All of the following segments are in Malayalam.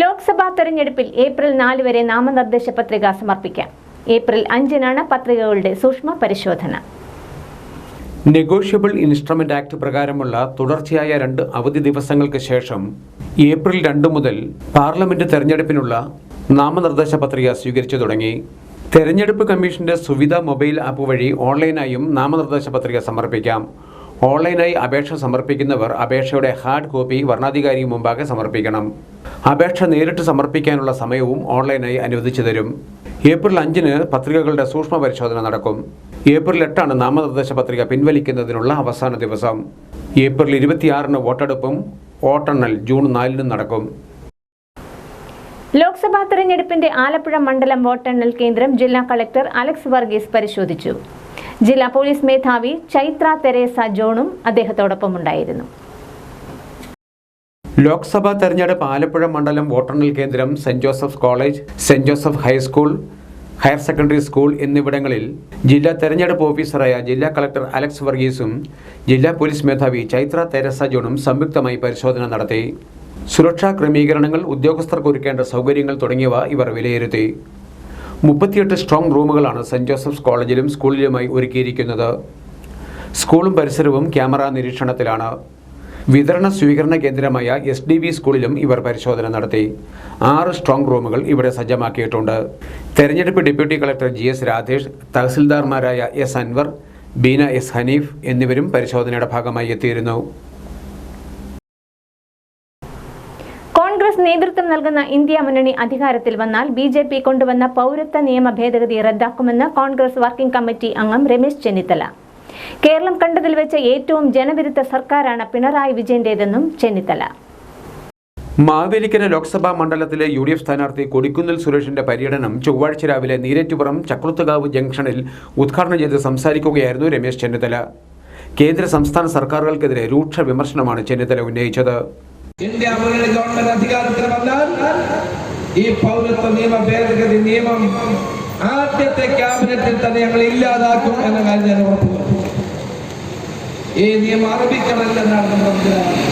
ലോക്സഭാ തെരഞ്ഞെടുപ്പിൽ ഏപ്രിൽ 4 വരെ നാമനിർദ്ദേശ പത്രിക സമർപ്പിക്കാം. ഏപ്രിൽ 5-നാണ് പത്രികകളുടെ സൂക്ഷ്മ പരിശോധന. നെഗോഷ്യബിൾ ഇൻസ്ട്രുമെന്റ് ആക്ട് പ്രകാരമുള്ള തുടർച്ചയായ 2 അവധി ദിവസങ്ങൾക്ക് ശേഷം ഏപ്രിൽ 2 മുതൽ പാർലമെന്റ് തെരഞ്ഞെടുപ്പിനുള്ള നാമനിർദ്ദേശ പത്രിക സ്വീകരിച്ചു തുടങ്ങി. തെരഞ്ഞെടുപ്പ് കമ്മീഷന്റെ സുവിധ മൊബൈൽ ആപ്പ് വഴി ഓൺലൈനായും നാമനിർദ്ദേശ പത്രിക സമർപ്പിക്കാം. ഓൺലൈനായി അപേക്ഷ സമർപ്പിക്കുന്നവർ അപേക്ഷയുടെ ഹാർഡ് കോപ്പി വരണാധികാരി മുമ്പാകെ സമർപ്പിക്കണം. അപേക്ഷ നേരിട്ട് സമർപ്പിക്കാനുള്ള സമയവും ഓൺലൈനായി അനുവദിച്ചു തരും. ഏപ്രിൽ 5-ന് പത്രികകളുടെ സൂക്ഷ്മ പരിശോധന നടക്കും. ഏപ്രിൽ 8-ആണ് നാമനിർദ്ദേശ പത്രിക പിൻവലിക്കുന്നതിനുള്ള അവസാന ദിവസം. ഏപ്രിൽ 26-ന് വോട്ടെടുപ്പും വോട്ടെണ്ണൽ ജൂൺ 4-നും നടക്കും. ലോക്സഭാ തെരഞ്ഞെടുപ്പിന്റെ ആലപ്പുഴ മണ്ഡലം വോട്ടെണ്ണൽ കേന്ദ്രം ജില്ലാ കളക്ടർ അലക്സ് വർഗീസ് പരിശോധിച്ചു. ജില്ലാ പോലീസ് മേധാവി ചൈത്ര തെരേസ ജോണും അദ്ദേഹത്തോടൊപ്പം ഉണ്ടായിരുന്നു. ലോക്സഭാ തെരഞ്ഞെടുപ്പ് ആലപ്പുഴ മണ്ഡലം വോട്ടെണ്ണൽ കേന്ദ്രം saint Joseph college, saint Joseph high school, higher secondary school എന്നിവിടങ്ങളിൽ ജില്ലാ തെരഞ്ഞെടുപ്പ് ഓഫീസറായ ജില്ലാ കളക്ടർ അലക്സ് വർഗീസും ജില്ലാ പോലീസ് മേധാവി ചൈത്ര തെരേസ ജോണും സംയുക്തമായി പരിശോധന നടത്തി. സുരക്ഷാ ക്രമീകരണങ്ങൾ, ഉദ്യോഗസ്ഥർക്ക് ഒരുക്കേണ്ട സൗകര്യങ്ങൾ തുടങ്ങിയവ ഇവർ വിലയിരുത്തി. 38 സ്ട്രോങ് റൂമുകളാണ് സെന്റ് ജോസഫ്സ് കോളേജിലും സ്കൂളിലുമായി ഒരുക്കിയിരിക്കുന്നത്. സ്കൂളും പരിസരവും ക്യാമറ നിരീക്ഷണത്തിലാണ്. വിതരണ സ്വീകരണ കേന്ദ്രമായ SDV സ്കൂളിലും ഇവർ പരിശോധന നടത്തി. 6 സ്ട്രോങ് റൂമുകൾ ഇവിടെ സജ്ജമാക്കിയിട്ടുണ്ട്. തെരഞ്ഞെടുപ്പ് ഡെപ്യൂട്ടി കളക്ടർ GS രാധേഷ്, തഹസിൽദാർമാരായ S അൻവർ, ബീന S ഹനീഫ് എന്നിവരും പരിശോധനയുടെ ഭാഗമായി എത്തിയിരുന്നു. കോൺഗ്രസ് നേതൃത്വം നൽകുന്ന ഇന്ത്യ മുന്നണി അധികാരത്തിൽ വന്നാൽ BJP കൊണ്ടുവന്ന പൗരത്വ നിയമ ഭേദഗതി റദ്ദാക്കുമെന്ന് കോൺഗ്രസ് വർക്കിംഗ് കമ്മിറ്റി അംഗം രമേശ് ചെന്നിത്തല. കേരളം കണ്ടതിൽ വെച്ച് ഏറ്റവും ജനവിരുദ്ധ സർക്കാരാണ് പിണറായി വിജയന്റേതെന്നും ചെന്നിത്തല. മാവേലിക്കര ലോക്സഭാ മണ്ഡലത്തിലെ UDF സ്ഥാനാർത്ഥി കൊടിക്കുന്നിൽ സുരേഷിന്റെ പര്യടനം ചൊവ്വാഴ്ച രാവിലെ നീരേറ്റുപുറം ചക്കുളത്തുകാവ് ജംഗ്ഷനിൽ ഉദ്ഘാടനം ചെയ്ത് സംസാരിക്കുകയായിരുന്നു രമേശ് ചെന്നിത്തല. കേന്ദ്ര സംസ്ഥാന സർക്കാരുകൾക്കെതിരെ രൂക്ഷ വിമർശനമാണ് ചെന്നിത്തല ഉന്നയിച്ചത്. ഇന്ത്യ മുന്നണി ഗവൺമെന്റ് അധികാരത്തിൽ വന്നാൽ ഈ പൗരത്വ നിയമ ഭേദഗതി നിയമം ആദ്യത്തെ ക്യാബിനറ്റിൽ തന്നെ ഞങ്ങൾ ഇല്ലാതാക്കും എന്ന കാര്യം ഞാൻ ഉറപ്പുവരുത്തുന്നു. ഈ നിയമം അറബിക്കടല്ലെന്നാണ് നമ്മൾ മനസ്സിലാക്കുന്നത്.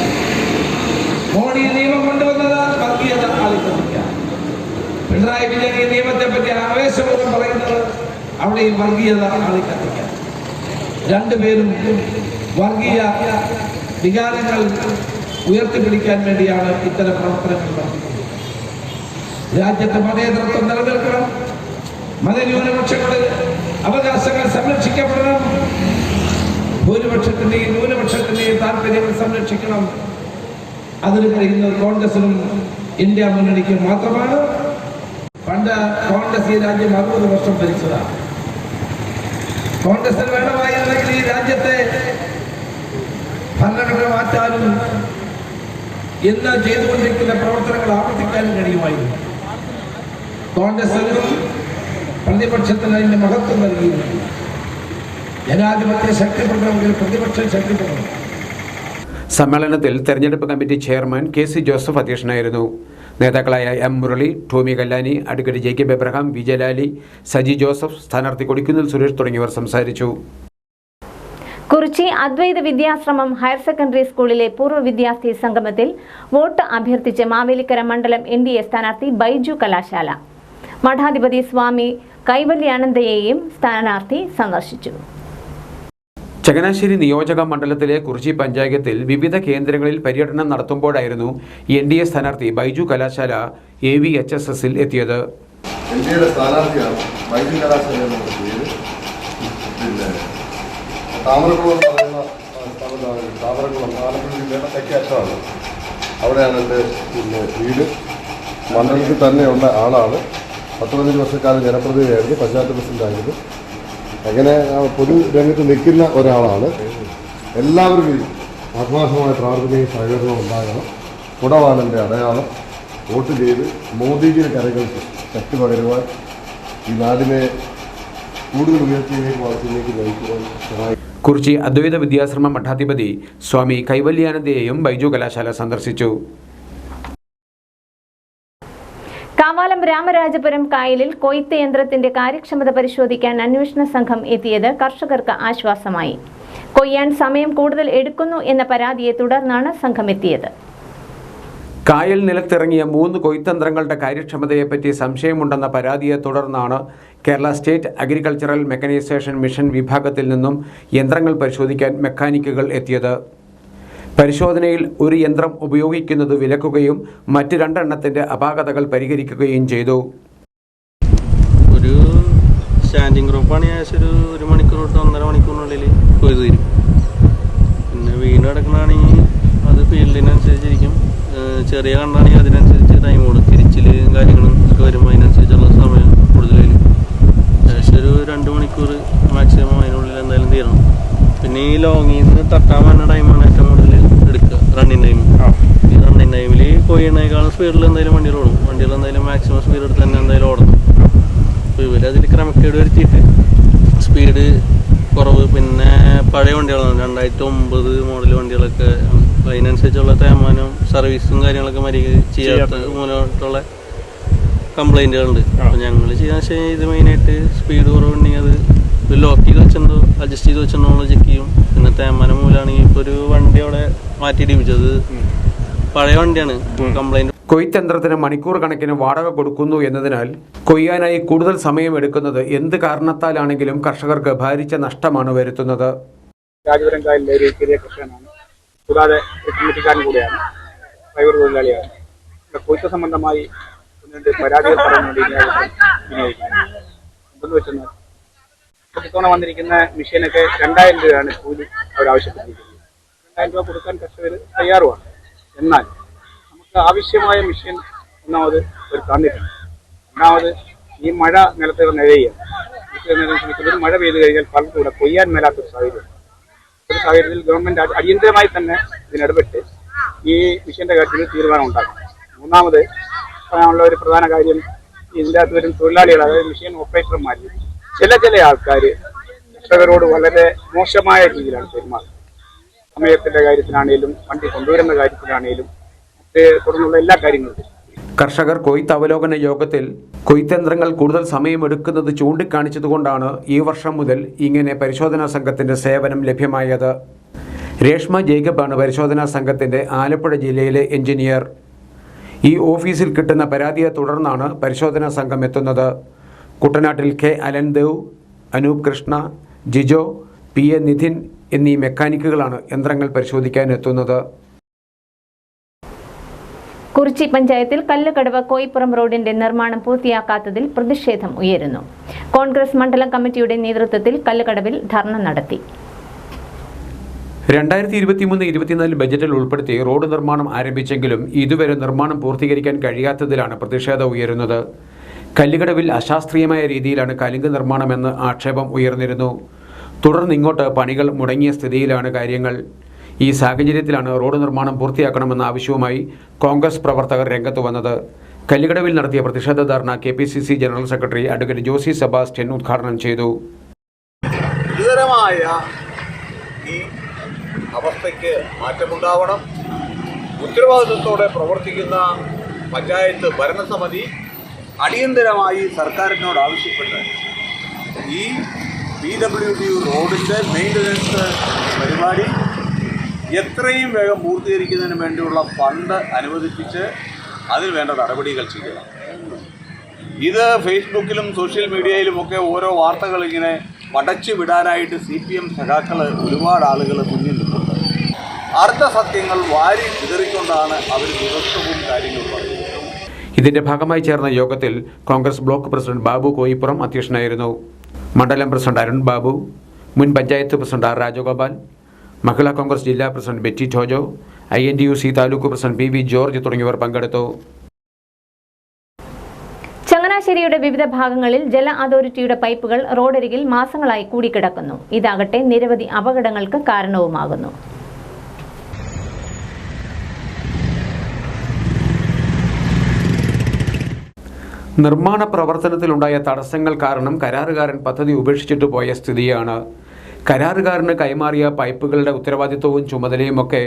മോഡി നിയമം കൊണ്ടുവന്നത് വർഗീയത ആളിക്കത്തിക്കാൻ. പിണറായി വിജയൻ ഈ നിയമത്തെ പറ്റി ആവേശപൂർവ്വം പറയുന്നത് അവിടെ ഈ വർഗീയത ആളിക്കത്തിക്കാൻ. രണ്ടുപേരും വർഗീയ വികാരങ്ങൾ ഉയർത്തിപ്പിടിക്കാൻ വേണ്ടിയാണ് ഇത്തരം പ്രവർത്തനങ്ങൾ നടത്തുന്നത്. രാജ്യത്തെ മതേതരത്വം നിലനിൽക്കണം, മതന്യൂനപക്ഷങ്ങളുടെ അവകാശങ്ങൾ സംരക്ഷിക്കപ്പെടണം, ഭൂരിപക്ഷത്തിന്റെയും ന്യൂനപക്ഷത്തിന്റെയും താല്പര്യങ്ങൾ സംരക്ഷിക്കണം. അതിന് കഴിയുന്നത് കോൺഗ്രസിനും ഇന്ത്യ മുന്നണിക്കും മാത്രമാണ്. പണ്ട് കോൺഗ്രസ് ഈ രാജ്യം 60 വർഷം ഭരിച്ചതാണ്. കോൺഗ്രസിന് വേണമായിരുന്നെങ്കിൽ ഈ രാജ്യത്തെ ഭരണഘടന മാറ്റാനും ഇന്ന് ചെയ്തുകൊണ്ടിരിക്കുന്ന പ്രവർത്തനങ്ങൾ ആവർത്തിക്കാനും കഴിയുമായിരുന്നു. കോൺഗ്രസിനും പ്രതിപക്ഷത്തിന് അതിന്റെ മഹത്വം നൽകിയിരുന്നു. ജനാധിപത്യം ശക്തിപ്പെടണമെങ്കിൽ പ്രതിപക്ഷം ശക്തിപ്പെടണം. സമ്മേളനത്തിൽ തെരഞ്ഞെടുപ്പ് കമ്മിറ്റി ചെയർമാൻ KC ജോസഫ് അധ്യക്ഷനായിരുന്നു. നേതാക്കളായ M മുരളി, ടോമി കല്ലാനി, അഡ്വക്കേറ്റ് ജേക്കബ് എബ്രഹാം, വിജയലാലി, സജി ജോസഫ്, സ്ഥാനാർത്ഥി കൊടിക്കുന്നിൽ സുരേഷ് തുടങ്ങിയവർ സംസാരിച്ചു. കുറിച്ചി അദ്വൈത വിദ്യാശ്രമം ഹയർ സെക്കൻഡറി സ്കൂളിലെ പൂർവ്വ വിദ്യാർത്ഥി സംഗമത്തിൽ വോട്ട് അഭ്യർത്ഥിച്ച് മാവേലിക്കര മണ്ഡലം NDA സ്ഥാനാർത്ഥി ബൈജു കലാശാല. മഠാധിപതി സ്വാമി കൈവല്യാനന്ദയെയും സ്ഥാനാർത്ഥി സന്ദർശിച്ചു. ചങ്ങനാശ്ശേരി നിയോജക മണ്ഡലത്തിലെ കുറിച്ചി പഞ്ചായത്തിൽ വിവിധ കേന്ദ്രങ്ങളിൽ പര്യടനം നടത്തുമ്പോഴായിരുന്നു NDA സ്ഥാനാർത്ഥി ബൈജു കലാശാല AVHSSൽ എത്തിയത്. താമരക്കുളം പറയുന്ന സ്ഥലത്താണ്. താമരക്കുളം ആലപ്പുഴ ജില്ലയുടെ തെക്കേ അറ്റമാണ്. അവിടെയാണ് എൻ്റെ വീട്. മണ്ഡലത്തിൽ തന്നെയുള്ള ആളാണ്. 15 വർഷക്കാലം ജനപ്രതിനിധിയായിരുന്നു, പഞ്ചായത്ത് പ്രസിഡന്റായിരുന്നു. അങ്ങനെ പൊതു രംഗത്ത് നിൽക്കുന്ന ഒരാളാണ്. എല്ലാവരും ആത്മാർത്ഥമായ പ്രാർത്ഥനയും സഹകരണവും ഉണ്ടാകണം. കുടവാളൻ്റെ അടയാളം വോട്ട് ചെയ്ത് മോദിജിയുടെ കരകൾക്ക് ശക്തി പകരുവാൻ, ഈ നാടിനെ കൂടുതൽ ഉയർച്ചയിലേക്ക് വളർച്ചയിലേക്ക് നയിക്കുവാൻ സഹായിക്കും. കുറിച്ചി അദ്വൈത വിദ്യാശ്രമ മഠാധിപതി സ്വാമി കൈവല്യാനന്ദയെയും ബൈജു കലാശാല സന്ദർശിച്ചു. കാവാലം രാമരാജപുരം കായലിൽ കൊയ്ത്ത് യന്ത്രത്തിന്റെ കാര്യക്ഷമത പരിശോധിക്കാൻ അന്വേഷണ സംഘം എത്തിയത് കർഷകർക്ക് ആശ്വാസമായി. കൊയ്യാൻ സമയം കൂടുതൽ എടുക്കുന്നു എന്ന പരാതിയെ തുടർന്നാണ് സംഘം എത്തിയത്. കായൽ നിലത്തിറങ്ങിയ 3 കൊയ്ത്തന്ത്രങ്ങളുടെ കാര്യക്ഷമതയെപ്പറ്റി സംശയമുണ്ടെന്ന പരാതിയെ തുടർന്നാണ് Kerala state agricultural mechanisation mission വിഭാഗത്തിൽ നിന്നും യന്ത്രങ്ങൾ പരിശോധിക്കാൻ മെക്കാനിക്കുകൾ എത്തിയത്. പരിശോധനയിൽ ഒരു യന്ത്രം ഉപയോഗിക്കുന്നത് വിലക്കുകയും മറ്റ് 2 എണ്ണത്തിൻ്റെ അപാകതകൾ പരിഹരിക്കുകയും ചെയ്തു. ഒരു സ്റ്റാൻഡിംഗ് ഗ്രൂപ്പാണ് ഏകദേശം ഒരു മണിക്കൂർ തൊട്ട് 1.5 മണിക്കൂറിനുള്ളിൽ കൊയ്ത് തരും. പിന്നെ വീട് കിടക്കണമെങ്കിൽ അത് ഫീൽഡിനനുസരിച്ചിരിക്കും. ചെറിയ കണ്ണാണെങ്കിൽ അതിനനുസരിച്ച് ടൈം കൊടുക്കും. തിരിച്ചിലും കാര്യങ്ങളും ഒക്കെ വരുമ്പോൾ അതിനനുസരിച്ചുള്ള സമയം കൂടുതൽ വരും. ഏകദേശം ഒരു 2 മണിക്കൂർ മാക്സിമം അതിനുള്ളിൽ എന്തായാലും തീരണം. പിന്നെ ഈ ലോങ്ങിൽ നിന്ന് തട്ടാൻ വന്ന ടൈമാണ് ഏറ്റവും കൂടുതൽ എടുക്കുക. Running time. ഈ റണ്ണിങ് ടൈമിൽ കൊയ്യണേക്കാളും സ്പീഡിൽ എന്തായാലും വണ്ടികൾ ഓടും. വണ്ടികൾ എന്തായാലും മാക്സിമം സ്പീഡ് എടുത്ത് തന്നെ എന്തായാലും ഓടണം. അപ്പോൾ ഇവർ അതിൽ ക്രമക്കേട് വരുത്തിയിട്ട് സ്പീഡ് കുറവ്, പിന്നെ പഴയ വണ്ടികളാണ് 2009 മോഡൽ വണ്ടികളൊക്കെ, അതിനനുസരിച്ചുള്ള തേമാനം സർവീസും കാര്യങ്ങളൊക്കെ ചെയ്യാത്ത മൂലമായിട്ടുള്ള കംപ്ലൈൻറ്റുകളുണ്ട്. അപ്പോൾ ഞങ്ങൾ ചെയ്യാൻ വെച്ചാൽ ഇത് മെയിനായിട്ട് സ്പീഡ് കുറവുണ്ടെങ്കിൽ അത് ലോക്ക് ചെയ്ത് വെച്ചിട്ടുണ്ടോ അഡ്ജസ്റ്റ് ചെയ്ത് വെച്ചിട്ടുണ്ടോ ചെക്ക് ചെയ്യും. പിന്നെ തേമാനം മൂലമാണെങ്കിൽ ഇപ്പോൾ ഒരു വണ്ടി അവിടെ മാറ്റി ഇടിപ്പിച്ചത് പഴയ വണ്ടിയാണ്, കംപ്ലൈൻറ്റ്. കൊയ്ത്തന്ത്രത്തിന് മണിക്കൂർ കണക്കിന് വാടക കൊടുക്കുന്നു എന്നതിനാൽ കൊയ്യാനായി കൂടുതൽ സമയം എടുക്കുന്നത് എന്ത് കാരണത്താലാണെങ്കിലും കർഷകർക്ക് ഭാരിച്ച നഷ്ടമാണ് വരുത്തുന്നത്. രാജപുരം കായലിലെ ഒരു ചെറിയ കർഷകനാണ്, കൂടാതെ കമ്മിറ്റിക്കാരൻ കൂടെയാണ്, ഡ്രൈവർ തൊഴിലാളിയാണ്. കൊയ്ത്ത് സംബന്ധമായി 1-2 പരാതികൾ പറയാൻ വേണ്ടി വിനിയോഗിക്കുന്നത്. എന്തെന്ന് വെച്ചാൽ ഇത്തവണ വന്നിരിക്കുന്ന മെഷീനൊക്കെ 2000 രൂപയാണ് കൂലി അവരാവശ്യപ്പെട്ടിരിക്കുന്നത്. 2000 രൂപ കൊടുക്കാൻ കർഷകർ തയ്യാറുമാണ്. എന്നാൽ നമുക്ക് ആവശ്യമായ മെഷീൻ ഒന്നാമത് ഒരു തന്നിട്ടുണ്ട്. രണ്ടാമത് ഈ മഴ നിലത്ത് നിഴയുകയാണ്. മഴ പെയ്തു കഴിഞ്ഞാൽ പലർക്കും ഇവിടെ കൊയ്യാൻ മേലാത്തൊരു സാഹചര്യം. ഒരു സാഹചര്യത്തിൽ ഗവൺമെന്റ് അടിയന്തരമായി തന്നെ ഇതിനിടപെട്ട് ഈ മെഷീന്റെ കാര്യത്തിൽ തീരുമാനം ഉണ്ടാക്കും. മൂന്നാമത് പറയാനുള്ള ഒരു പ്രധാന കാര്യം, ഇതിൻ്റെ അകത്ത് വരും തൊഴിലാളികൾ, അതായത് മെഷീൻ ഓപ്പറേറ്റർമാർ, ചില ആൾക്കാർ കർഷകരോട് വളരെ മോശമായ രീതിയിലാണ് പെരുമാറുന്നത്. സമയത്തിന്റെ കാര്യത്തിലാണേലും വണ്ടി കൊണ്ടുവരുന്ന കാര്യത്തിലാണേലും തുടർന്നുള്ള എല്ലാ കാര്യങ്ങളും. കർഷകർ കൊയ്ത്ത് അവലോകന യോഗത്തിൽ കൊയ്ത്തന്ത്രങ്ങൾ കൂടുതൽ സമയമെടുക്കുന്നത് ചൂണ്ടിക്കാണിച്ചതുകൊണ്ടാണ് ഈ വർഷം മുതൽ ഇങ്ങനെ പരിശോധനാ സംഘത്തിന്റെ സേവനം ലഭ്യമായത്. രേഷ്മ ജേക്കബാണ് പരിശോധനാ സംഘത്തിന്റെ ആലപ്പുഴ ജില്ലയിലെ എഞ്ചിനീയർ. ഈ ഓഫീസിൽ കിട്ടുന്ന പരാതിയെ തുടർന്നാണ് പരിശോധനാ സംഘം എത്തുന്നത്. കുട്ടനാട്ടിൽ കെ അലൻദേവ്, അനൂപ് കൃഷ്ണ, ജിജോ, PA നിധിൻ എന്നീ മെക്കാനിക്കുകളാണ് യന്ത്രങ്ങൾ പരിശോധിക്കാൻ എത്തുന്നത്. കുറിച്ചി പഞ്ചായത്തിൽ കല്ലുകടവ് കോയിപ്പുറം റോഡിന്റെ നിർമ്മാണം പൂർത്തിയാക്കാത്തതിൽ പ്രതിഷേധം ഉയരുന്നു. കോൺഗ്രസ് മണ്ഡലം കമ്മിറ്റിയുടെ നേതൃത്വത്തിൽ കല്ലുകടവിൽ ധർണ നടത്തി. 2023-24 ബജറ്റിൽ ഉൾപ്പെടുത്തി റോഡ് നിർമ്മാണം ആരംഭിച്ചെങ്കിലും ഇതുവരെ നിർമ്മാണം പൂർത്തീകരിക്കാൻ കഴിയാത്തതിലാണ് പ്രതിഷേധം ഉയരുന്നത്. കല്ലുകടവിൽ അശാസ്ത്രീയമായ രീതിയിലാണ് കലുങ്ക് നിർമ്മാണമെന്ന് ആക്ഷേപം ഉയർന്നിരുന്നു. തുടർന്ന് ഇങ്ങോട്ട് പണികൾ മുടങ്ങിയ സ്ഥിതിയിലാണ് കാര്യങ്ങൾ. ഈ സാഹചര്യത്തിലാണ് റോഡ് നിർമ്മാണം പൂർത്തിയാക്കണമെന്ന ആവശ്യവുമായി കോൺഗ്രസ് പ്രവർത്തകർ രംഗത്ത് വന്നത്. കല്ലുകടവിൽ നടത്തിയ പ്രതിഷേധ ധർണ KPCC general secretary advocate Josy Sebastian ഉദ്ഘാടനം ചെയ്തു. ഗുരുതരമായ ഈ അവസ്ഥയ്ക്ക് മാറ്റമുണ്ടാവണം. ഉത്തരവാദിത്വത്തോടെ പ്രവർത്തിക്കുന്ന പഞ്ചായത്ത് ഭരണസമിതി അടിയന്തരമായി സർക്കാരിനോട് ആവശ്യപ്പെട്ട് ഈ PWD റോഡിൻ്റെ മെയിൻ്റനൻസ് പരിപാടി എത്രയും വേഗം പൂർത്തീകരിക്കുന്നതിന് വേണ്ടിയുള്ള ഫണ്ട് അനുവദിപ്പിച്ച് അതിന് വേണ്ട നടപടികൾ ചെയ്യണം. ഇത് ഫേസ്ബുക്കിലും സോഷ്യൽ മീഡിയയിലുമൊക്കെ ഓരോ വാർത്തകൾ ഇങ്ങനെ പടച്ചു വിടാനായിട്ട് CPM സഖാക്കൾ ഒരുപാട് ആളുകൾ മുന്നിൽ നിൽക്കുന്നുണ്ട്. അർദ്ധസത്യങ്ങൾ വാരി ചിതറിക്കൊണ്ടാണ് അവർ ദിവസവും കാര്യങ്ങൾ പറയുന്നത്. ഇതിന്റെ ഭാഗമായി ചേർന്ന യോഗത്തിൽ കോൺഗ്രസ് ബ്ലോക്ക് പ്രസിഡന്റ് ബാബു കോയിപ്പുറം അധ്യക്ഷനായിരുന്നു. മണ്ഡലം പ്രസിഡന്റ് അരുൺ ബാബു, മുൻ പഞ്ചായത്ത് പ്രസിഡന്റ് R രാജഗോപാൽ, മഹിളാ കോൺഗ്രസ് ജില്ലാ president Betty Tojo, INTUC taluk president PV George തുടങ്ങിയവർ പങ്കെടുത്തു. ചങ്ങനാശ്ശേരിയുടെ വിവിധ ഭാഗങ്ങളിൽ ജല അതോറിറ്റിയുടെ പൈപ്പുകൾ റോഡരികിൽ മാസങ്ങളായി കൂടിക്കിടക്കുന്നു. ഇതാകട്ടെ നിരവധി അപകടങ്ങൾക്ക് കാരണവുമാകുന്നു. നിർമ്മാണ പ്രവർത്തനത്തിലുണ്ടായ തടസ്സങ്ങൾ കാരണം കരാറുകാരൻ പദ്ധതി ഉപേക്ഷിച്ചിട്ട് പോയ സ്ഥിതിയാണ്. കരാറുകാരന് കൈമാറിയ പൈപ്പുകളുടെ ഉത്തരവാദിത്വവും ചുമതലയുമൊക്കെ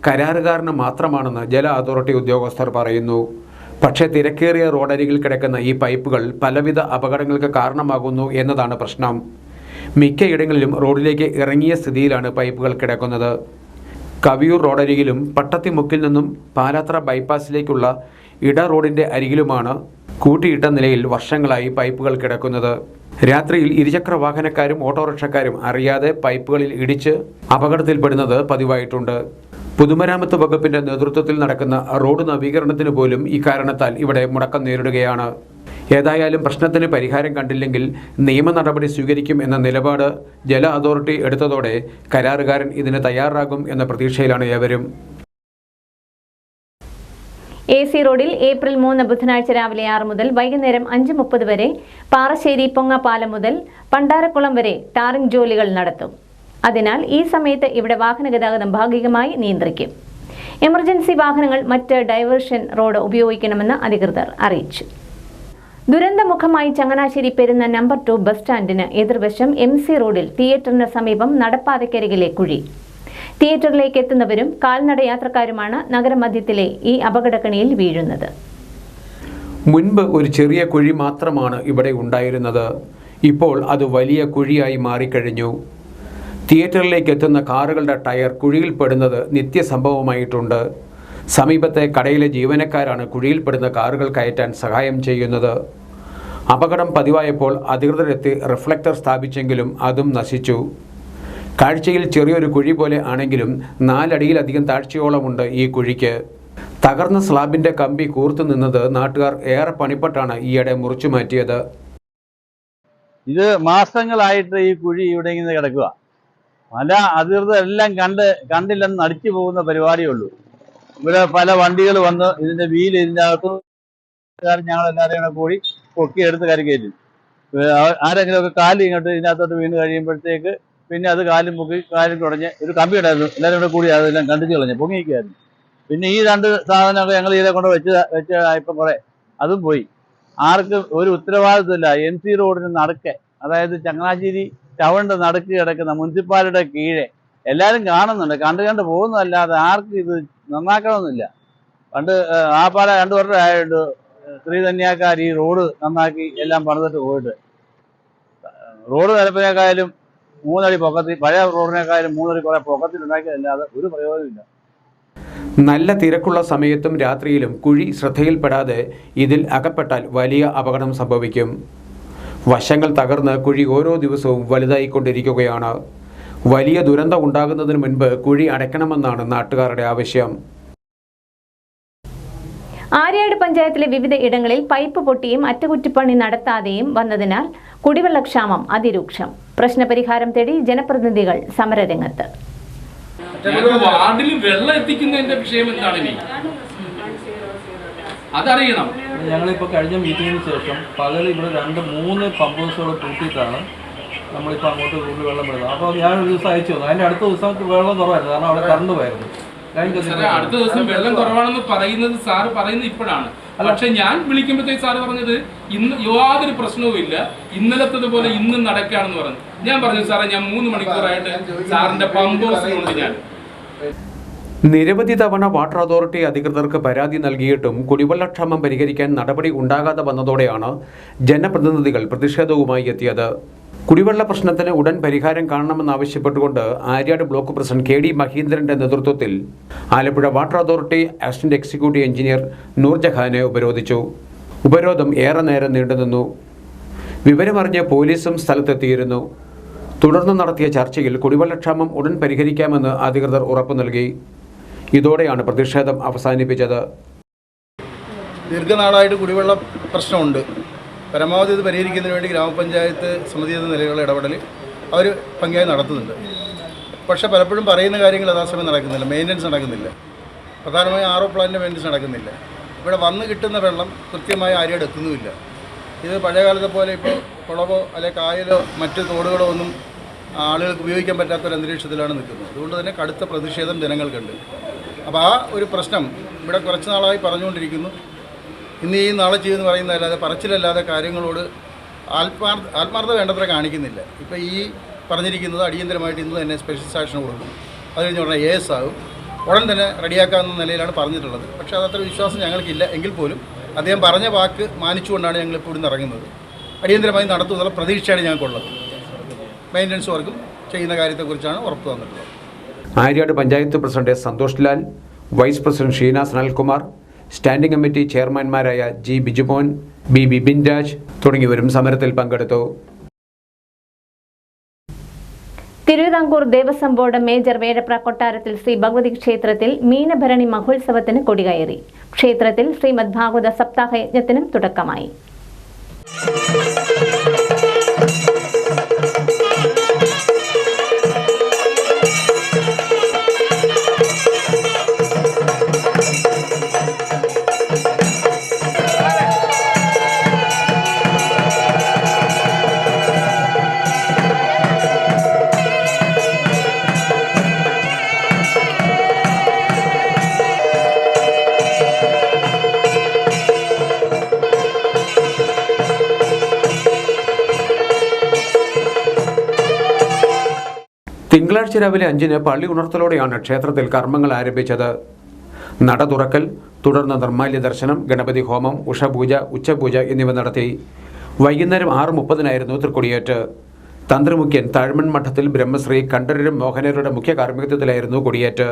കരാറുകാരന് മാത്രമാണെന്ന് ജല അതോറിറ്റി ഉദ്യോഗസ്ഥർ പറയുന്നു. പക്ഷേ തിരക്കേറിയ റോഡരികിൽ കിടക്കുന്ന ഈ പൈപ്പുകൾ പലവിധ അപകടങ്ങൾക്ക് കാരണമാകുന്നു എന്നതാണ് പ്രശ്നം. മിക്കയിടങ്ങളിലും റോഡിലേക്ക് ഇറങ്ങിയ സ്ഥിതിയിലാണ് പൈപ്പുകൾ കിടക്കുന്നത്. കവിയൂർ റോഡരികിലും പട്ടത്തിമുക്കിൽ നിന്നും പാലാത്ര ബൈപ്പാസിലേക്കുള്ള ഇട റോഡിന്റെ അരികിലുമാണ് കൂട്ടിയിട്ട നിലയിൽ വർഷങ്ങളായി പൈപ്പുകൾ കിടക്കുന്നത്. രാത്രിയിൽ ഇരുചക്ര വാഹനക്കാരും ഓട്ടോറിക്ഷക്കാരും അറിയാതെ പൈപ്പുകളിൽ ഇടിച്ച് അപകടത്തിൽപ്പെടുന്നത് പതിവായിട്ടുണ്ട്. പൊതുമരാമത്ത് വകുപ്പിന്റെ നേതൃത്വത്തിൽ നടക്കുന്ന റോഡ് നവീകരണത്തിന് പോലും ഇക്കാരണത്താൽ ഇവിടെ മുടക്കം നേരിടുകയാണ്. ഏതായാലും പ്രശ്നത്തിന് പരിഹാരം കണ്ടില്ലെങ്കിൽ നിയമ നടപടി സ്വീകരിക്കും എന്ന നിലപാട് ജല അതോറിറ്റി എടുത്തതോടെ കരാറുകാരൻ ഇതിന് തയ്യാറാകും എന്ന പ്രതീക്ഷയിലാണ് ഏവരും. AC റോഡിൽ ഏപ്രിൽ 3 ബുധനാഴ്ച രാവിലെ 6 മുതൽ വൈകുന്നേരം 5:30 വരെ പാറശ്ശേരി പൊങ്ങാപ്പാലം മുതൽ പണ്ടാരക്കുളം വരെ ടാറിംഗ് ജോലികൾ നടത്തും. അതിനാൽ ഈ സമയത്ത് ഇവിടെ വാഹന ഗതാഗതം ഭാഗികമായി നിയന്ത്രിക്കും. എമർജൻസി വാഹനങ്ങൾ മറ്റ് ഡൈവേർഷൻ റോഡ് ഉപയോഗിക്കണമെന്ന് അധികൃതർ അറിയിച്ചു. ദുരന്തമുഖമായി ചങ്ങനാശ്ശേരി പെരുന്ന നമ്പർ 2 ബസ് സ്റ്റാൻഡിന് എതിർവശം MC റോഡിൽ തിയേറ്ററിന് സമീപം നടപ്പാതയ്ക്കരികിലെ കുഴി. തിയേറ്ററിലേക്ക് എത്തുന്നവരും കാൽനട യാത്രക്കാരുമാണ് നഗരമധ്യത്തിലെ ഈ അപകടക്കണിയിൽ വീഴുന്നത്. മുൻപ് ഒരു ചെറിയ കുഴി മാത്രമാണ് ഇവിടെ ഉണ്ടായിരുന്നത്. ഇപ്പോൾ അത് വലിയ കുഴിയായി മാറിക്കഴിഞ്ഞു. തിയേറ്ററിലേക്ക് എത്തുന്ന കാറുകളുടെ ടയർ കുഴിയിൽപ്പെടുന്നത് നിത്യസംഭവമായിട്ടുണ്ട്. സമീപത്തെ കടയിലെ ജീവനക്കാരാണ് കുഴിയിൽപ്പെടുന്ന കാറുകൾ കയറ്റാൻ സഹായം ചെയ്യുന്നത്. അപകടം പതിവായപ്പോൾ അധികൃതരെത്തി റിഫ്ലക്ടർ സ്ഥാപിച്ചെങ്കിലും അതും നശിച്ചു. കാഴ്ചയിൽ ചെറിയൊരു കുഴി പോലെ ആണെങ്കിലും 4 അടിയിലധികം താഴ്ചയോളമുണ്ട് ഈ കുഴിക്ക്. തകർന്ന സ്ലാബിൻ്റെ കമ്പി കൂർത്തു നിന്നത് നാട്ടുകാർ ഏറെ പണിപ്പെട്ടാണ് ഈയിടെ മുറിച്ചു മാറ്റിയത്. ഇത് മാസങ്ങളായിട്ട് ഈ കുഴി ഇവിടെ ഇങ്ങനെ കിടക്കുക. പല അധികൃതരെല്ലാം കണ്ടില്ലെന്ന് നടിച്ചു പോകുന്ന പരിപാടിയേ ഉള്ളൂ. ഇവിടെ പല വണ്ടികൾ വന്ന് ഇതിന്റെ വീല് ഇതിൻ്റെ അകത്ത് ഞങ്ങളെല്ലാവരെയും കൂടെ കൂടി പൊക്കിയെടുത്ത് കര കയറ്റും. ആരെങ്കിലുമൊക്കെ കാല് ഇങ്ങോട്ട് ഇതിനകത്തോട്ട് വീണ് കഴിയുമ്പോഴത്തേക്ക് പിന്നെ അത് കാലും പൊക്കി കാലും കുടഞ്ഞ് ഒരു കമ്പി ഉണ്ടായിരുന്നു, എല്ലാവരും കൂടെ കൂടി അതെല്ലാം കണ്ടിച്ച് കളഞ്ഞ് പൊങ്ങിയിരിക്കുകയായിരുന്നു. പിന്നെ ഈ 2 സാധനമൊക്കെ ഞങ്ങൾ ഇതിനെ കൊണ്ട് വെച്ച് ഇപ്പം കുറെ അതും പോയി. ആർക്കും ഒരു ഉത്തരവാദിത്വമില്ല. MC റോഡിന് നടുക്കെ, അതായത് ചങ്ങനാശ്ശേരി ടൗണിന്റെ നടുക്ക് കിടക്കുന്ന മുനിസിപ്പാലിറ്റിയുടെ കീഴെ എല്ലാവരും കാണുന്നുണ്ട്, കണ്ട് പോകുന്നതല്ലാതെ ആർക്കും ഇത് നന്നാക്കണമെന്നില്ല. പണ്ട് ആ പാല 2 വർഷം ആയിട്ട് ശ്രീധന്യാക്കാർ ഈ റോഡ് നന്നാക്കി എല്ലാം പണിതിട്ട് പോയിട്ട് റോഡ് നിരപ്പിനേക്കാളും 3 അടി പൊക്കത്തിൽ, പഴയ റോഡിനേക്കാളും 3 അടി കുറെ പൊക്കത്തിലുണ്ടാക്കിയതല്ലാതെ ഒരു പ്രയോജനമില്ല. നല്ല തിരക്കുള്ള സമയത്തും രാത്രിയിലും കുഴി ശ്രദ്ധയിൽപ്പെടാതെ ഇതിൽ അകപ്പെട്ടാൽ വലിയ അപകടം സംഭവിക്കും. വശങ്ങൾ തകർന്ന് കുഴി ഓരോ ദിവസവും വലുതായിക്കൊണ്ടിരിക്കുകയാണ്. വലിയ ദുരന്തം ഉണ്ടാകുന്നതിന് മുൻപ് കുഴി അടയ്ക്കണമെന്നാണ് നാട്ടുകാരുടെ ആവശ്യം. ആര്യാട് പഞ്ചായത്തിലെ വിവിധ ഇടങ്ങളിൽ പൈപ്പ് പൊട്ടിയും അറ്റകുറ്റപ്പണി നടത്താതെയും വന്നതിനാൽ കുടിവെള്ളക്ഷാമം അതിരൂക്ഷം. പ്രശ്നപരിഹാരം തേടി ജനപ്രതിനിധികൾ സമരരംഗത്ത്. വാർഡിൽ വെള്ളം എത്തിക്കുന്നതിന്റെ വിഷയം എന്താണ് ഇനി അതറിയണം. ഞങ്ങളിപ്പോൾ കഴിഞ്ഞ മീറ്റിങ്ങിന് ശേഷം പകൽ ഇവിടെ 2-3 പമ്പ് ഹൗസുകൾ കൂട്ടിയിട്ടാണ് നമ്മളിപ്പോൾ അങ്ങോട്ട് കൂടുതൽ വെള്ളം വിടുന്നത്. അപ്പോൾ ഞാനൊരു ദിവസം അയച്ചു തന്നു. അതിൻ്റെ അടുത്ത ദിവസം വെള്ളം കുറവായിരുന്നു, കാരണം അവിടെ കറണ്ട് പോയായിരുന്നു. അടുത്ത ദിവസം വെള്ളം കുറവാണെന്ന് പറയുന്നത് സാറ് പറയുന്നത് ഇപ്പോഴാണ്. പക്ഷെ ഞാൻ വിളിക്കുമ്പോഴത്തേക്ക് സാറ് പറഞ്ഞത് ഇന്ന് യാതൊരു പ്രശ്നവും ഇല്ല, ഇന്നലത്തതുപോലെ ഇന്നും നടക്കുകയാണെന്ന് പറഞ്ഞു. ഞാൻ പറഞ്ഞു സാറേ, ഞാൻ 3 മണിക്കൂറായിട്ട് സാറിന്റെ പമ്പ് ഹൗസിലുണ്ട്. ഞാൻ നിരവധി തവണ വാട്ടർ അതോറിറ്റി അധികൃതർക്ക് പരാതി നൽകിയിട്ടും കുടിവെള്ളക്ഷാമം പരിഹരിക്കാൻ നടപടി ഉണ്ടാകാതെ വന്നതോടെയാണ് ജനപ്രതിനിധികൾ പ്രതിഷേധവുമായി എത്തിയത്. കുടിവെള്ള പ്രശ്നത്തിന് ഉടൻ പരിഹാരം കാണണമെന്നാവശ്യപ്പെട്ടുകൊണ്ട് ആര്യാട് ബ്ലോക്ക് പ്രസിഡന്റ് KD മഹീന്ദ്രന്റെ നേതൃത്വത്തിൽ Alappuzha water authority assistant executive engineer നൂർജഹാനെ ഉപരോധിച്ചു. ഉപരോധം ഏറെ നേരം നീണ്ടുനിന്നു. വിവരമറിഞ്ഞ് പോലീസും സ്ഥലത്തെത്തിയിരുന്നു. തുടർന്ന് നടത്തിയ ചർച്ചയിൽ കുടിവെള്ളക്ഷാമം ഉടൻ പരിഹരിക്കാമെന്ന് അധികൃതർ ഉറപ്പു നൽകി. ഇതോടെയാണ് പ്രതിഷേധം അവസാനിപ്പിച്ചത്. ദീർഘനാളായിട്ട് കുടിവെള്ള പ്രശ്നമുണ്ട്. പരമാവധി ഇത് പരിഹരിക്കുന്നതിന് വേണ്ടി ഗ്രാമപഞ്ചായത്ത് സമിതി എന്ന നിലയിലുള്ള ഇടപെടൽ അവർ ഭംഗിയായി നടത്തുന്നുണ്ട്. പക്ഷേ പലപ്പോഴും പറയുന്ന കാര്യങ്ങൾ യഥാസമയം നടക്കുന്നില്ല, മെയിൻ്റനൻസ് നടക്കുന്നില്ല. പ്രധാനമായും RO പ്ലാന്റിൻ്റെ മെയിൻ്റനൻസ് നടക്കുന്നില്ല. ഇവിടെ വന്ന് കിട്ടുന്ന വെള്ളം കൃത്യമായി ആര്യാട് എത്തുന്നുമില്ല. ഇത് പഴയകാലത്തെ പോലെ ഇപ്പോൾ കുളവോ അല്ലെങ്കിൽ കായലോ മറ്റ് തോടുകളോ ഒന്നും ആളുകൾക്ക് ഉപയോഗിക്കാൻ പറ്റാത്തൊരു അന്തരീക്ഷത്തിലാണ് നിൽക്കുന്നത്. അതുകൊണ്ട് തന്നെ കടുത്ത പ്രതിഷേധം ജനങ്ങൾക്കുണ്ട്. അപ്പോൾ ആ ഒരു പ്രശ്നം ഇവിടെ കുറച്ച് നാളായി പറഞ്ഞുകൊണ്ടിരിക്കുന്നു. ഇന്ന് ഈ നാളെ ചെയ്യുമെന്ന് പറയുന്നതല്ലാതെ പറച്ചിലല്ലാതെ കാര്യങ്ങളോട് ആത്മാർത്ഥത വേണ്ടത്ര കാണിക്കുന്നില്ല. ഇപ്പോൾ ഈ പറഞ്ഞിരിക്കുന്നത് അടിയന്തരമായിട്ട് ഇന്ന് തന്നെ സ്പെഷ്യൽ സാക്ഷൻ കൊടുക്കും, അത് കഴിഞ്ഞ് ഉടനെ AS ആകും, ഉടൻ തന്നെ റെഡിയാക്കാവുന്ന നിലയിലാണ് പറഞ്ഞിട്ടുള്ളത്. പക്ഷേ അതത്ര വിശ്വാസം ഞങ്ങൾക്കില്ല. എങ്കിൽ പോലും അദ്ദേഹം പറഞ്ഞ വാക്ക് മാനിച്ചുകൊണ്ടാണ് ഞങ്ങളിപ്പോൾ ഇവിടുന്ന് ഇറങ്ങുന്നത്. അടിയന്തരമായി നടത്തുന്നുള്ള പ്രതീക്ഷയാണ് ഞങ്ങൾക്കുള്ളത്. മെയിൻ്റനൻസ് വർക്കും ചെയ്യുന്ന കാര്യത്തെക്കുറിച്ചാണ് ഉറപ്പ് തന്നിട്ടുള്ളത്. Aryad panchayat president Santhosh Lal, vice president Sheena Sanalkumar, standing committee ചെയർമാൻമാരായ ജി ബിജുമോൻ, ബി ബിപിൻ രാജ് തുടങ്ങിയവരും സമരത്തിൽ പങ്കെടുത്തു. തിരുവിതാംകൂർ ദേവസ്വം ബോർഡ് മേജർ വേഴപ്ര കൊട്ടാരത്തിൽ ശ്രീ ഭഗവതി ക്ഷേത്രത്തിൽ മീനഭരണി മഹോത്സവത്തിന് കൊടികയറി. ക്ഷേത്രത്തിൽ ശ്രീമദ് ഭാഗവത സപ്താഹ യജ്ഞത്തിനും തുടക്കമായി. തിങ്കളാഴ്ച രാവിലെ 5-ന് പള്ളി ഉണർത്തലോടെയാണ് ക്ഷേത്രത്തിൽ കർമ്മങ്ങൾ ആരംഭിച്ചത്. നട തുറക്കൽ, തുടർന്ന് നിർമ്മാല്യ ദർശനം, ഗണപതി ഹോമം, ഉഷപൂജ, ഉച്ചപൂജ എന്നിവ നടത്തി. വൈകുന്നേരം 6:30-നായിരുന്നു തൃക്കൊടിയേറ്റ്. തന്ത്രിമുഖ്യൻ താഴ്മൺ മഠത്തിൽ ബ്രഹ്മശ്രീ കണ്ഠരരും മോഹനരുടെ മുഖ്യ കാർമ്മികത്വത്തിലായിരുന്നു കൊടിയേറ്റ്.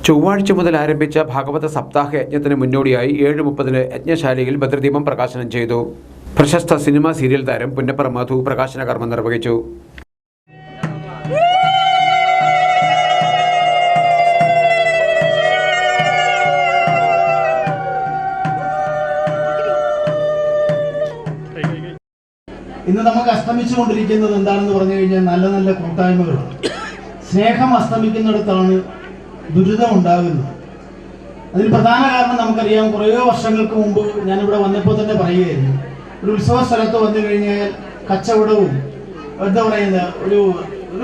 ചൊവ്വാഴ്ച മുതൽ ആരംഭിച്ച ഭാഗവത സപ്താഹ യജ്ഞത്തിന് മുന്നോടിയായി 7:30-ന് യജ്ഞശാലയിൽ ഭദ്രദീപം പ്രകാശനം ചെയ്തു. പ്രശസ്ത സിനിമാ സീരിയൽ താരം പുന്നപ്പറ മധു പ്രകാശന കർമ്മം നിർവഹിച്ചു. ഇന്ന് നമുക്ക് അസ്തമിച്ചുകൊണ്ടിരിക്കുന്നത് എന്താണെന്ന് പറഞ്ഞു കഴിഞ്ഞാൽ നല്ല നല്ല കൂട്ടായ്മകളാണ്. സ്നേഹം അസ്തമിക്കുന്നിടത്താണ് ദുരിതം ഉണ്ടാകുന്നത്. അതിന് പ്രധാന കാരണം നമുക്കറിയാം. കുറേ വർഷങ്ങൾക്ക് മുമ്പ് ഞാനിവിടെ വന്നപ്പോൾ തന്നെ പറയുകയായിരുന്നു, ഒരു ഉത്സവ സ്ഥലത്ത് വന്നു കഴിഞ്ഞാൽ കച്ചവടവും എന്താ പറയുന്നത് ഒരു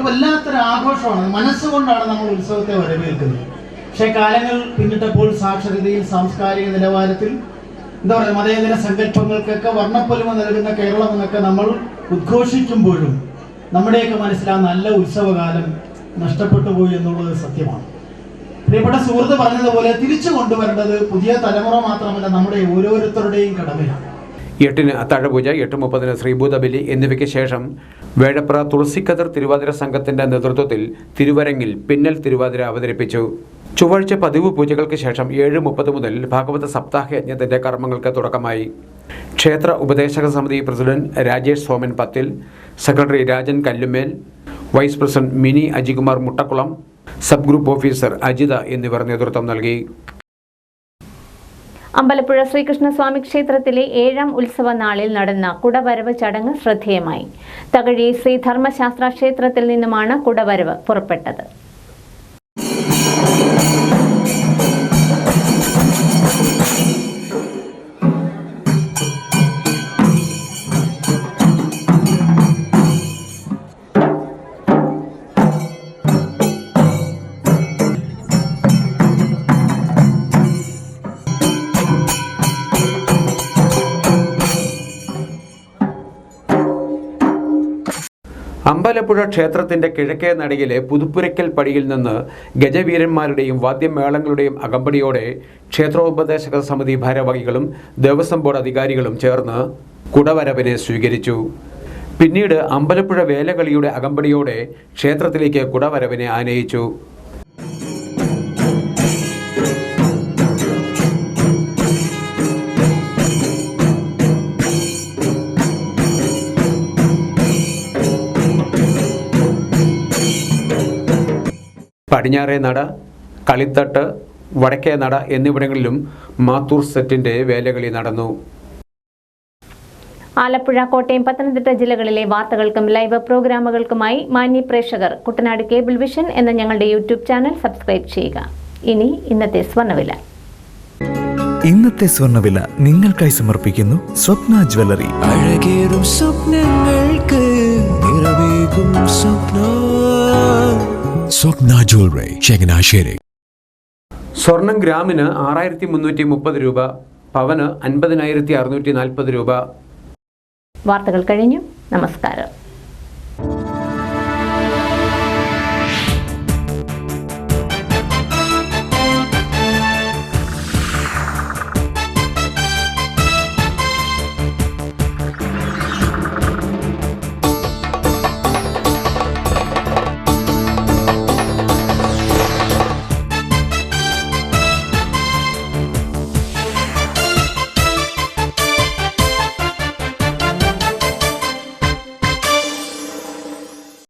വല്ലാത്തൊരു ആഘോഷമാണ്. മനസ്സുകൊണ്ടാണ് നമ്മൾ ഉത്സവത്തെ വരവേൽക്കുന്നത്. പക്ഷേ കാലങ്ങൾ പിന്നിട്ടപ്പോൾ സാക്ഷരതയിൽ, സാംസ്കാരിക നിലവാരത്തിൽ, എന്താ പറയുക, മതേതര സങ്കല്പങ്ങൾക്കൊക്കെ വർണ്ണപ്പൊലിമ നൽകുന്ന കേരളം എന്നൊക്കെ നമ്മൾ ഉദ്ഘോഷിക്കുമ്പോഴും നമ്മുടെയൊക്കെ മനസ്സിൽ ആ നല്ല ഉത്സവകാലം നഷ്ടപ്പെട്ടു പോയി എന്നുള്ളത് സത്യമാണ്. പ്രിയപ്പെട്ട സുഹൃത്ത് പറഞ്ഞതുപോലെ തിരിച്ചു കൊണ്ടുവരേണ്ടത് പുതിയ തലമുറ മാത്രമല്ല, നമ്മുടെ ഓരോരുത്തരുടെയും കടമയാണ്. 8-ന് അത്താഴപൂജ, 8:30-ന് ശ്രീഭൂതബലി എന്നിവയ്ക്ക് ശേഷം വേഴപ്ര തുളസിക്കതിർ തിരുവാതിര സംഘത്തിന്റെ നേതൃത്വത്തിൽ തിരുവരങ്ങിൽ പിന്നൽ തിരുവാതിര അവതരിപ്പിച്ചു. ചൊവ്വാഴ്ച പതിവ് പൂജകൾക്ക് ശേഷം 7:30 മുതൽ ഭാഗവത സപ്താഹ യജ്ഞത്തിന്റെ കർമ്മങ്ങൾക്ക് തുടക്കമായി. ക്ഷേത്ര ഉപദേശക സമിതി president Rajesh Soman Pathil, secretary Rajan Kallumel, vice president Mini Ajikumar Muttakkulam, sub group officer Ajitha എന്നിവർ നേതൃത്വം നൽകി. അമ്പലപ്പുഴ ശ്രീകൃഷ്ണസ്വാമി ക്ഷേത്രത്തിലെ 7ാം ഉത്സവ നാളിൽ നടന്ന കുടവരവ് ചടങ്ങ് ശ്രദ്ധേയമായി. തകഴി ശ്രീ ധർമ്മശാസ്ത്ര ക്ഷേത്രത്തിൽ നിന്നുമാണ് കുടവരവ് പുറപ്പെട്ടത്. അമ്പലപ്പുഴ ക്ഷേത്രത്തിന്റെ കിഴക്കേ നടയിലെ പുതുപ്പുരയ്ക്കൽ പടിയിൽ നിന്ന് ഗജവീരന്മാരുടെയും വാദ്യമേളങ്ങളുടെയും അകമ്പടിയോടെ ക്ഷേത്രോപദേശക സമിതി ഭാരവാഹികളും ദേവസ്വം ബോർഡ് അധികാരികളും ചേർന്ന് കുടവരവിനെ സ്വീകരിച്ചു. പിന്നീട് അമ്പലപ്പുഴ വേലകളിയുടെ അകമ്പടിയോടെ ക്ഷേത്രത്തിലേക്ക് കുടവരവിനെ ആനയിച്ചു. പടിഞ്ഞാറേ നട, കളിത്തട്ട്, വടക്കേ നട എന്നിവിടങ്ങളിലും മാത്തൂർ സെറ്റിന്റെ വേലകളി നടന്നു. ആലപ്പുഴ, കോട്ടയം, പത്തനംതിട്ട ജില്ലകളിലെ വാർത്തകൾക്കും ലൈവ് പ്രോഗ്രാമുകൾക്കുമായി മാന്യ പ്രേക്ഷകർ കുട്ടനാട് കേബിൾ വിഷൻ എന്ന ഞങ്ങളുടെ യൂട്യൂബ് ചാനൽ സബ്സ്ക്രൈബ് ചെയ്യുക. ഇനി ഇന്നത്തെ സ്വർണ്ണവില. ഇന്നത്തെ സ്വർണ്ണവില നിങ്ങൾക്കായി സമർപ്പിക്കുന്നു സ്വപ്ന ജ്വല്ലറി. അഴകേറും സ്വപ്നങ്ങൾക്ക് നിറവേകും സ്വപ്ന ജ്വല്ലറി, ചങ്ങനാശ്ശേരി. സ്വർണം ഗ്രാമിന് 6330 രൂപ, പവന് 50,640 രൂപ. വാർത്തകൾ കഴിഞ്ഞു. നമസ്കാരം.